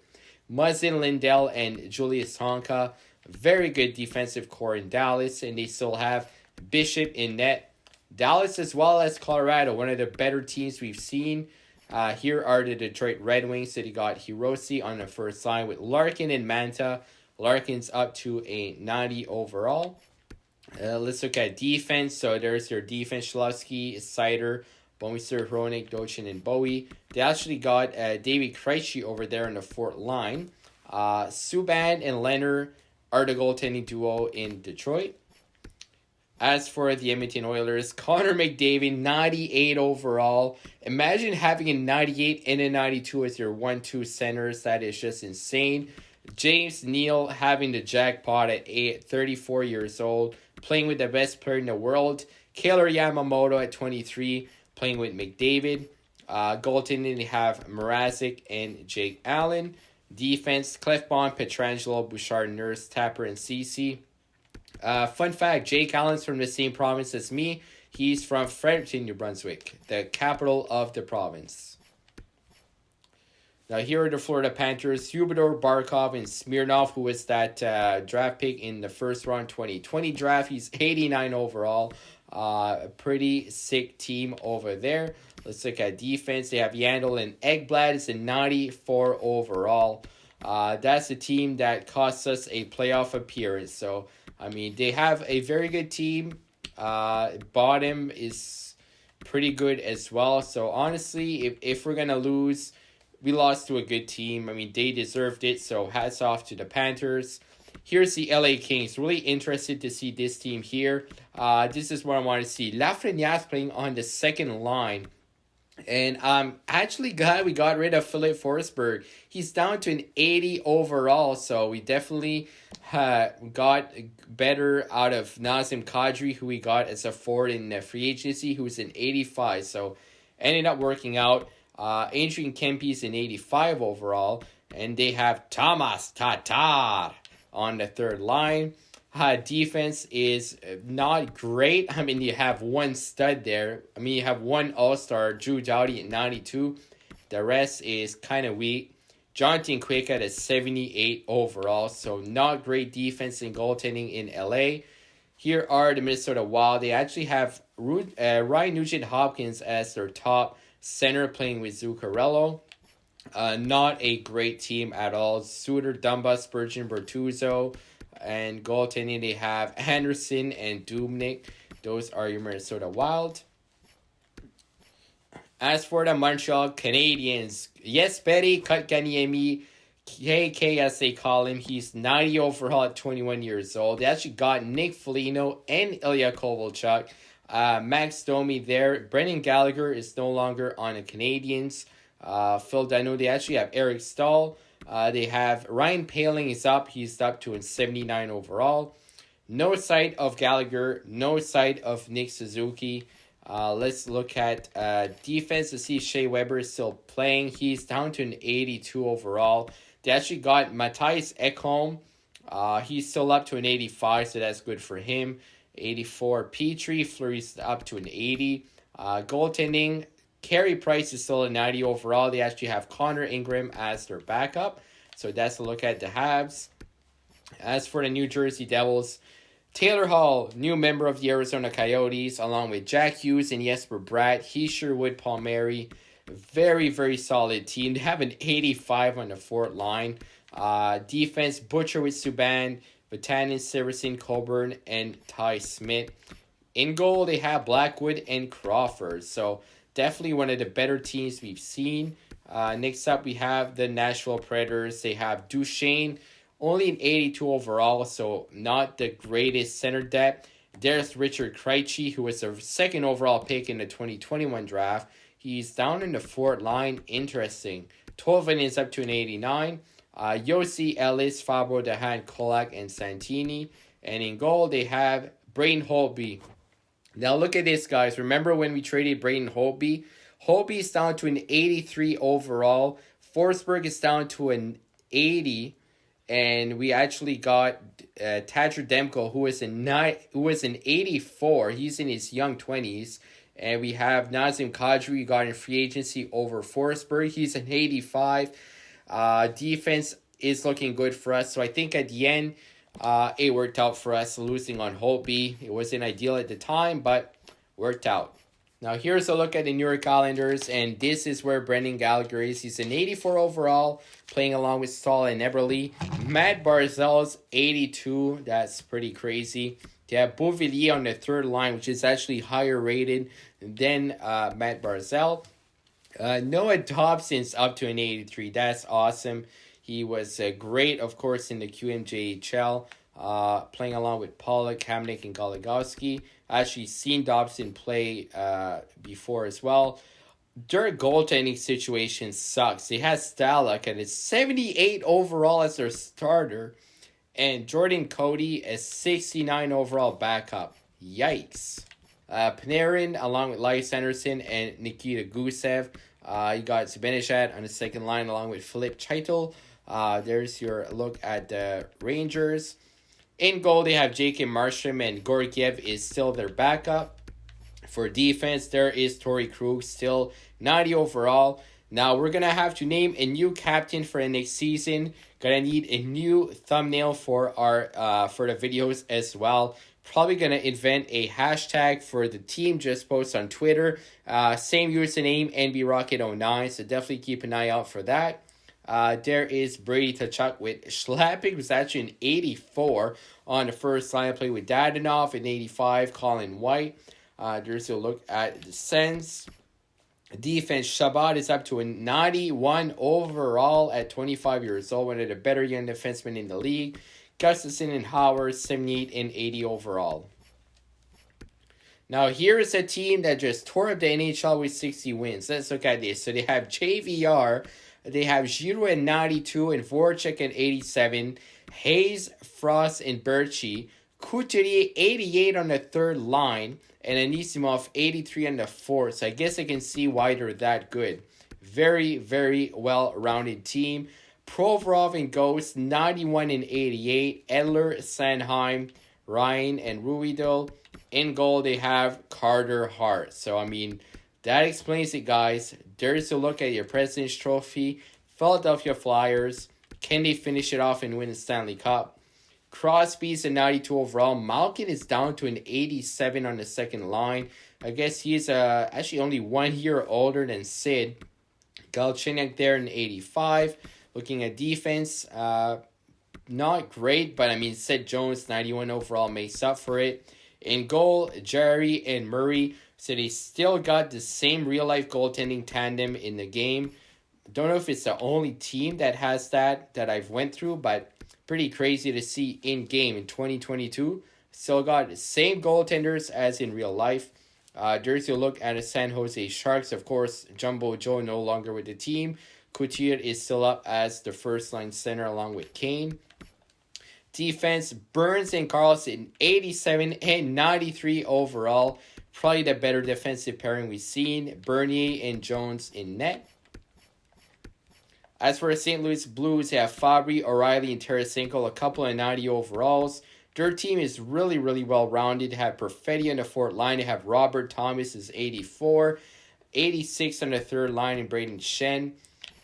Muzzin, Lindell, and Julius Honka. Very good defensive core in Dallas, and they still have Bishop in net. Dallas as well as Colorado, one of the better teams we've seen. Here are the Detroit Red Wings. So they got Hiroshi on the first line with Larkin and Manta. Larkin's up to a 90 overall. Let's look at defense. So there's your defense. Shlavsky, Sider, Bomister, Hronik, Dochin, and Bowie. They actually got David Krejci over there on the fourth line. Subban and Leonard are the goaltending duo in Detroit. As for the Edmonton Oilers, Connor McDavid, 98 overall. Imagine having a 98 and a 92 as your 1-2 centers. That is just insane. James Neal having the jackpot at 34 years old, playing with the best player in the world. Kailer Yamamoto at 23, playing with McDavid. Goaltending, they have Mrazek and Jake Allen. Defense, Clefbaum, Pietrangelo, Bouchard, Nurse, Tapper, and Ceci. Fun fact, Jake Allen's from the same province as me. He's from Fredericton, New Brunswick, the capital of the province. Now here are the Florida Panthers. Huberdor, Barkov, and Smirnov, who was that draft pick in the first round 2020 draft. He's 89 overall. A pretty sick team over there. Let's look at defense. They have Yandel and Ekblad. It's a 94 overall. That's a team that cost us a playoff appearance. So, I mean, they have a very good team. Bottom is pretty good as well. So, honestly, if we're going to lose, we lost to a good team. I mean, they deserved it. So, hats off to the Panthers. Here's the LA Kings. Really interested to see this team here. This is what I want to see. Lafreniere's playing on the second line. And I'm actually glad we got rid of Philip Forsberg. He's down to an 80 overall, so we definitely got better out of Nazem Kadri, who we got as a forward in the free agency, who's an 85. So ended up working out. Adrian Kempe's an 85 overall, and they have Thomas Tatar on the third line. Defense is not great. I mean, you have one stud there. I mean, you have one all-star, Drew Doughty at 92. The rest is kind of weak. Jonathan Quick at a 78 overall. So not great defense and goaltending in LA. Here are the Minnesota Wild. They actually have Ryan Nugent-Hopkins as their top center, playing with Zuccarello. Not a great team at all. Suter, Dumba, Spurgeon, Bertuzzo. And goaltending, they have Anderson and Dubnyk. Those are your Minnesota Wild. As for the Montreal Canadiens, yes, Betty Kotkaniemi, KK as they call him, he's 90 overall at 21 years old. They actually got Nick Foligno and Ilya Kovalchuk. Max Domi there. Brendan Gallagher is no longer on the Canadiens. Phil Dano, they actually have Eric Stahl. They have Ryan Paling is up. He's up to a 79 overall. No sight of Gallagher. No sight of Nick Suzuki. Let's look at defense to see if Shea Weber is still playing. He's down to an 82 overall. They actually got Matthias Ekholm. He's still up to an 85, so that's good for him. 84. Petrie Fleury's up to an 80. Goaltending, Carey Price is still a 90 overall. They actually have Connor Ingram as their backup. So that's a look at the Habs. As for the New Jersey Devils, Taylor Hall, new member of the Arizona Coyotes, along with Jack Hughes and Jesper Bratt, Heath Sherwood, Palmieri. Very, very solid team. They have an 85 on the fourth line. Defense, Butcher with Subban, Vatanen, Severson, Coburn, and Ty Smith. In goal, they have Blackwood and Crawford. So definitely one of the better teams we've seen. Next up, we have the Nashville Predators. They have Duchesne, only an 82 overall, so not the greatest center depth. There's Richard Krejci, who was the second overall pick in the 2021 draft. He's down in the fourth line. Interesting. Tolvin is up to an 89. Yossi, Ellis, Fabro, Dehan, Kolak, and Santini. And in goal, they have Braden Holtby. Now look at this, guys. Remember when we traded Braden Holtby? Holtby is down to an 83 overall. Forsberg is down to an 80. And we actually got Tadger Demko, who was an 84. He's in his young 20s. And we have Nazem Kadri, got in free agency over Forsberg. He's an 85. Defense is looking good for us. So I think at the end, it worked out for us losing on Holtby. It wasn't ideal at the time, but worked out. Now here's a look at the New York Islanders, and this is where Brendan Gallagher is. He's an 84 overall, playing along with Stahl and Eberle. Matt Barzal's 82. That's pretty crazy. They have Beauvillier on the third line, which is actually higher rated than Matt Barzal. Noah Dobson's up to an 83. That's awesome. He was great, of course, in the QMJHL, playing along with Pollock, Hamnick, and Goligoski. I actually seen Dobson play before as well. Their goaltending situation sucks. They had Stalock at a 78 overall as their starter, and Jordan Cody a 69 overall backup. Yikes. Panarin, along with Elias Anderson and Nikita Gusev. You got Zibanejad on the second line, along with Philippe Chaitel. There's your look at the Rangers. In goal, they have Jacob Markstrom, and Georgiev is still their backup. For defense, there is Torrey Krug, still 90 overall. Now, we're going to have to name a new captain for the next season. Going to need a new thumbnail for our for the videos as well. Probably going to invent a hashtag for the team, just post on Twitter. Same username, NBRocket09, so definitely keep an eye out for that. There is Brady Tkachuk with Schlappig, who's actually an 84 on the first line. Play with Dadonov, an 85, Colin White. There's a look at the Sens. Defense, Shabbat is up to a 91 overall at 25 years old, one of the better young defensemen in the league. Gustafson and Howard, 78 and 80 overall. Now, here is a team that just tore up the NHL with 60 wins. Let's look at this. So, they have JVR, they have Giroux at 92 and Voracek at 87, Hayes, Frost, and Birchie, Couturier 88 on the third line, and Anisimov 83 on the fourth. So, I guess I can see why they're that good. Very, very well-rounded team. Provorov and Ghost, 91 and 88. Edler, Sanheim, Ryan, and Ruidel. In goal, they have Carter Hart. So, I mean, that explains it, guys. There's a look at your President's Trophy. Philadelphia Flyers. Can they finish it off and win the Stanley Cup? Crosby's a 92 overall. Malkin is down to an 87 on the second line. I guess he's actually only 1 year older than Sid. Galchenyuk there in 85. Looking at defense, not great, but I mean, Seth Jones, 91 overall, makes up for it. In goal, Jerry and Murray, so they still got the same real-life goaltending tandem in the game. Don't know if it's the only team that has that I've went through, but pretty crazy to see in-game in 2022. Still got the same goaltenders as in real life. There's your look at the San Jose Sharks. Of course, Jumbo Joe no longer with the team. Coutier is still up as the first-line center along with Kane. Defense, Burns and Carlson, 87 and 93 overall. Probably the better defensive pairing we've seen. Bernier and Jones in net. As for the St. Louis Blues, they have Fabry, O'Reilly, and Tarasenko, a couple of 90 overalls. Their team is really, really well-rounded. They have Perfetti on the fourth line. They have Robert Thomas is 84. 86 on the third line, and Braden Shen.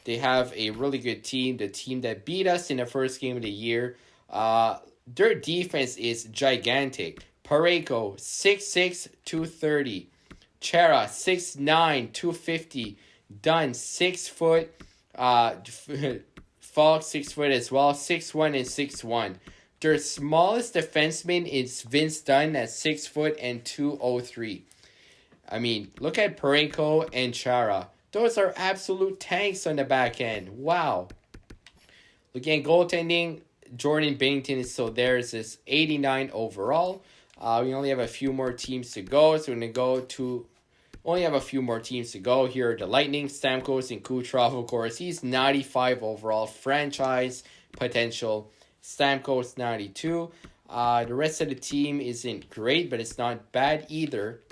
They have a really good team. The team that beat us in the first game of the year. Their defense is gigantic. Pareko, 6'6", 230. Chera, 6'9", 250. Dunn, 6 foot. Falk, 6 foot as well. 6'1" and 6'1". Their smallest defenseman is Vince Dunn at 6 foot and 203. I mean, look at Pareko and Chara. Those are absolute tanks on the back end. Wow. Looking at goaltending, Jordan Binnington is still there. It's 89 overall. We only have a few more teams to go, so we're going to go to... Only have a few more teams to go. Here are the Lightning, Stamkos, and Kucherov, of course. He's 95 overall. Franchise potential. Stamkos, 92. The rest of the team isn't great, but it's not bad either.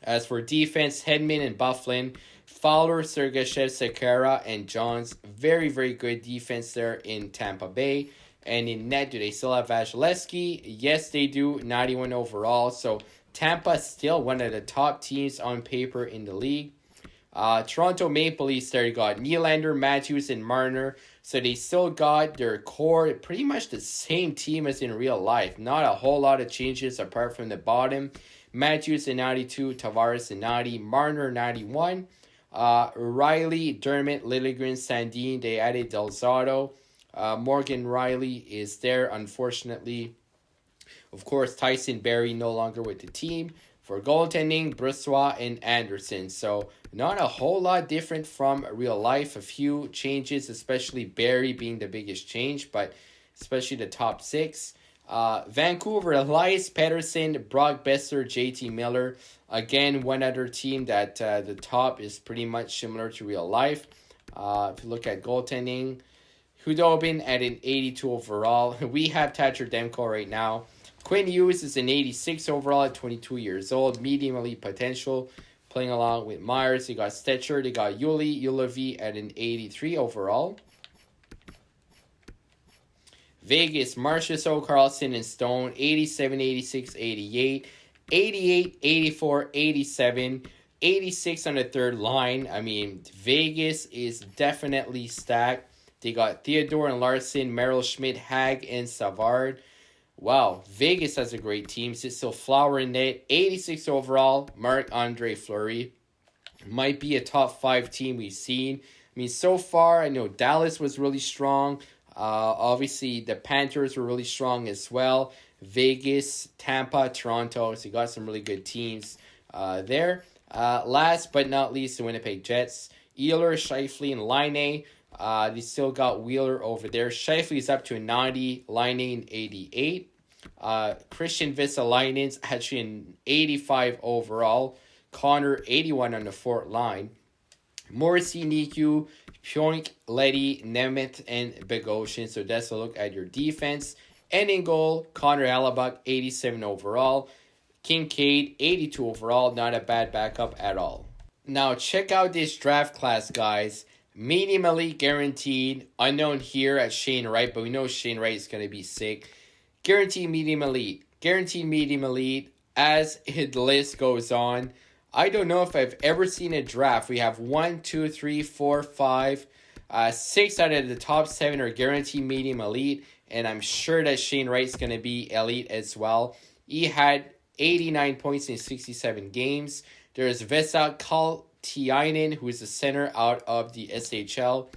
As for defense, Hedman and Bufflin, Fowler, Sergachev, Sekera, and Johns. Very, very good defense there in Tampa Bay. And in net, do they still have Vasilevsky? Yes, they do. 91 overall. So Tampa still one of the top teams on paper in the league. Toronto Maple Leafs, there you got Nylander, Matthews, and Marner. So they still got their core, pretty much the same team as in real life. Not a whole lot of changes apart from the bottom. Matthews in 92, Tavares in 90, Marner 91. Riley, Dermott, Liljegren, Sandin, they added Del Zotto. Morgan Riley is there, unfortunately. Of course, Tyson Barrie no longer with the team. For goaltending, Brossoit and Anderson. So not a whole lot different from real life. A few changes, especially Barrie being the biggest change, but especially the top six. Vancouver, Elias Pettersson, Brock Besser, JT Miller. Again, one other team that the top is pretty much similar to real life. If you look at goaltending, Hudobin at an 82 overall. We have Thatcher Demko right now. Quinn Hughes is an 86 overall at 22 years old. Medium elite potential. Playing along with Myers. They got Stetcher. They got Yuli Ulevi at an 83 overall. Vegas, Marchessault, Carlson, and Stone. 87, 86, 88. 88, 84, 87. 86 on the third line. I mean, Vegas is definitely stacked. They got Theodore and Larson, Merrill Schmidt, Hag, and Savard. Wow, Vegas has a great team. It's still Flower in net. 86 overall, Marc-Andre Fleury. Might be a top 5 team we've seen. I mean, so far, I know Dallas was really strong. Obviously, the Panthers were really strong as well. Vegas, Tampa, Toronto. So you got some really good teams there. Last but not least, the Winnipeg Jets. Ehlers, Scheifele, and Laine. They still got Wheeler over there. Scheifele is up to a 90, Laine an 88. Christian Vesalainen's actually an 85 overall. Connor, 81 on the fourth line. Morrissey, Niku, Pionk, Letty, Nemeth, and Bogosian. So that's a look at your defense. And in goal, Connor Hellebuck, 87 overall. Kincaid, 82 overall. Not a bad backup at all. Now check out this draft class, guys. Medium elite guaranteed. Unknown here at Shane Wright, but we know Shane Wright is going to be sick. Guaranteed medium elite. Guaranteed medium elite. As the list goes on, I don't know if I've ever seen a draft. We have 1, 2, 3, 4, 5, 6 out of the top 7 are guaranteed medium elite. And I'm sure that Shane Wright's going to be elite as well. He had 89 points in 67 games. There's Vesa Kaltiainen, who is the center out of the SHL,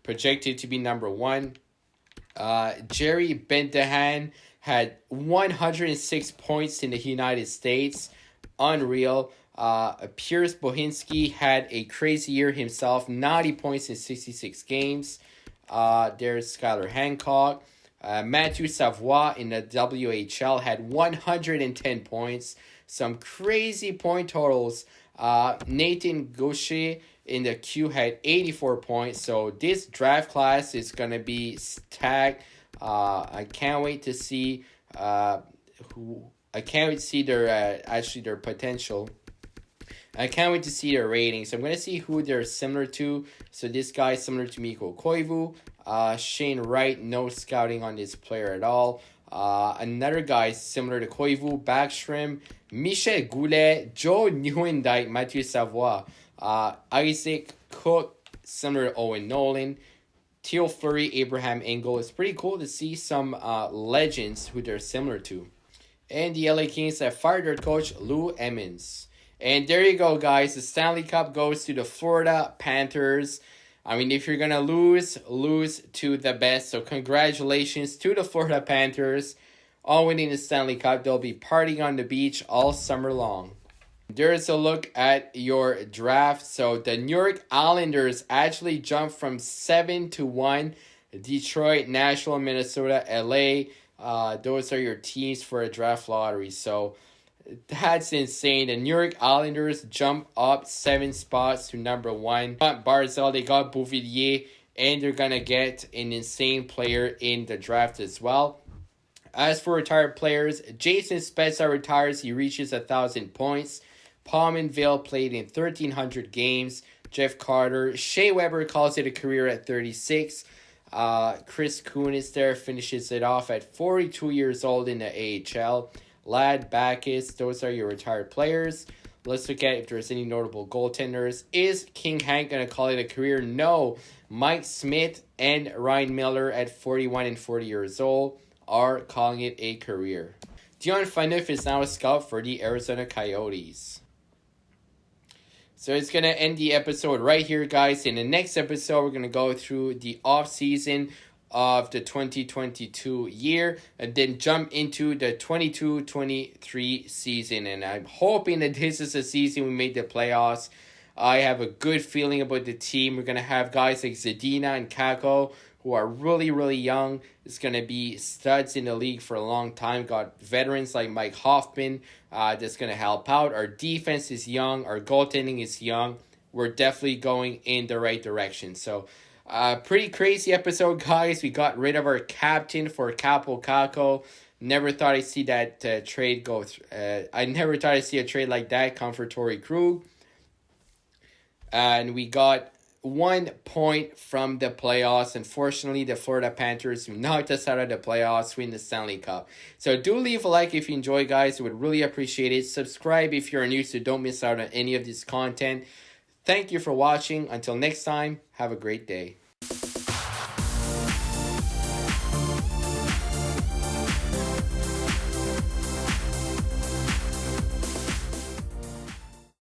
projected to be number 1. Jerry Bendahan had 106 points in the United States. Unreal. Piers Bohinski had a crazy year himself. 90 points in 66 games. There's Skylar Hancock. Matthew Savoie in the WHL had 110 points. Some crazy point totals. Nathan Gaucher in the Q had 84 points. So this draft class is going to be stacked. I can't wait to see their their potential. I can't wait to see their ratings. I'm going to see who they're similar to. So this guy is similar to Mikko Koivu. Shane Wright, no scouting on this player at all. Another guy similar to Koivu, Backstrom, Michel Goulet, Joe Nieuwendyk, Mathieu Savoie, Isaac Cook, similar to Owen Nolan, Teal Fleury, Abraham Engel. It's pretty cool to see some legends who they're similar to. And the LA Kings have fired their coach, Lou Emmons. And there you go, guys. The Stanley Cup goes to the Florida Panthers. I mean, if you're going to lose to the best. So congratulations to the Florida Panthers on winning the Stanley Cup. They'll be partying on the beach all summer long. There's a look at your draft. So the New York Islanders actually jumped from 7-1. Detroit, Nashville, Minnesota, LA. Those are your teams for a draft lottery. So that's insane. The New York Islanders jump up 7 spots to number 1. They got Barzal, they got Bouvillier, and they're gonna get an insane player in the draft as well. As for retired players, Jason Spezza retires. He reaches 1,000 points. Palmenville played in 1,300 games. Jeff Carter. Shea Weber calls it a career at 36. Chris Kunis there finishes it off at 42 years old in the AHL. Lad Backus. Those are your retired players. Let's look at if there's any notable goaltenders. Is King Hank going to call it a career? No. Mike Smith and Ryan Miller at 41 and 40 years old are calling it a career. Dion Phaneuf is now a scout for the Arizona Coyotes. So it's going to end the episode right here, guys. In the next episode, we're going to go through the off-season of the 2022 year and then jump into the 22-23 season. And I'm hoping that this is a season we make the playoffs. I have a good feeling about the team. We're going to have guys like Zadina and Kako who are really, really young. It's going to be studs in the league for a long time. Got veterans like Mike Hoffman that's going to help out. Our defense is young. Our goaltending is young. We're definitely going in the right direction. So, pretty crazy episode, guys. We got rid of our captain for Capo Kako. Never thought I'd see that trade go. I never thought I'd see a trade like that come for Torrey Krug. And we got 1 point from the playoffs. Unfortunately, the Florida Panthers knocked us out of the playoffs, win the Stanley Cup. So do leave a like if you enjoy, guys. I would really appreciate it. Subscribe if you're new so don't miss out on any of this content. Thank you for watching. Until next time, have a great day.